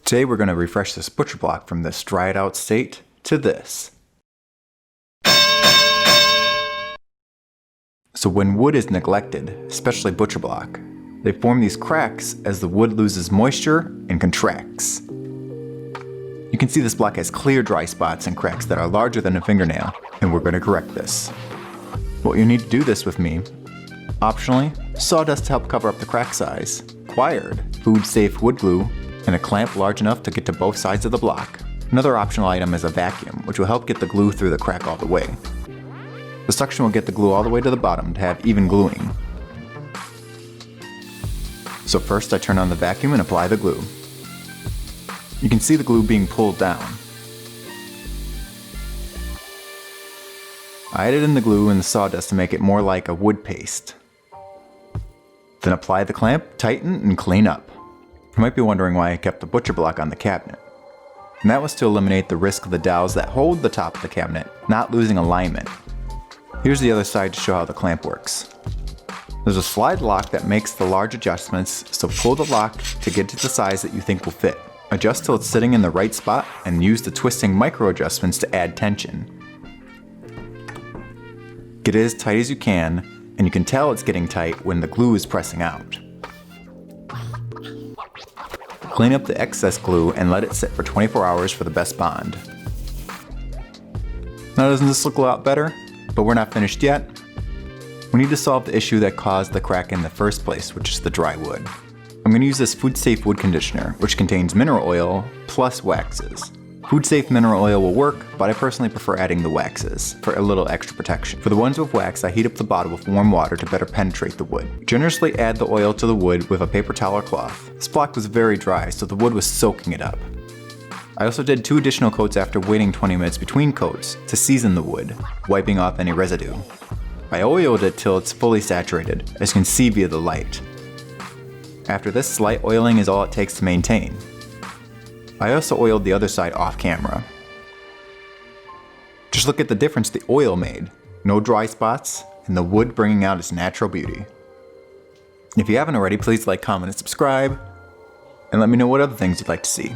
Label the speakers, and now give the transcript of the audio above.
Speaker 1: Today we're going to refresh this butcher block from this dried out state to this. So when wood is neglected, especially butcher block, they form these cracks as the wood loses moisture and contracts. You can see this block has clear dry spots and cracks that are larger than a fingernail, and we're going to correct this. Well, you need to do this with me. Optionally, sawdust to help cover up the crack size, wired, food-safe wood glue, and a clamp large enough to get to both sides of the block. Another optional item is a vacuum, which will help get the glue through the crack all the way. The suction will get the glue all the way to the bottom to have even gluing. So first I turn on the vacuum and apply the glue. You can see the glue being pulled down. I added in the glue and the sawdust to make it more like a wood paste. Then apply the clamp, tighten, and clean up. You might be wondering why I kept the butcher block on the cabinet. And that was to eliminate the risk of the dowels that hold the top of the cabinet not losing alignment. Here's the other side to show how the clamp works. There's a slide lock that makes the large adjustments, so pull the lock to get to the size that you think will fit. Adjust till it's sitting in the right spot and use the twisting micro adjustments to add tension. Get it as tight as you can, and you can tell it's getting tight when the glue is pressing out. Clean up the excess glue and let it sit for 24 hours for the best bond. Now doesn't this look a lot better? But we're not finished yet. We need to solve the issue that caused the crack in the first place, which is the dry wood. I'm going to use this food-safe wood conditioner, which contains mineral oil plus waxes. Food-safe mineral oil will work, but I personally prefer adding the waxes for a little extra protection. For the ones with wax, I heat up the bottle with warm water to better penetrate the wood. Generously add the oil to the wood with a paper towel or cloth. This block was very dry, so the wood was soaking it up. I also did 2 additional coats after waiting 20 minutes between coats to season the wood, wiping off any residue. I oiled it till it's fully saturated, as you can see via the light. After this, slight oiling is all it takes to maintain. I also oiled the other side off camera. Just look at the difference the oil made. No dry spots, and the wood bringing out its natural beauty. If you haven't already, please like, comment, and subscribe, and let me know what other things you'd like to see.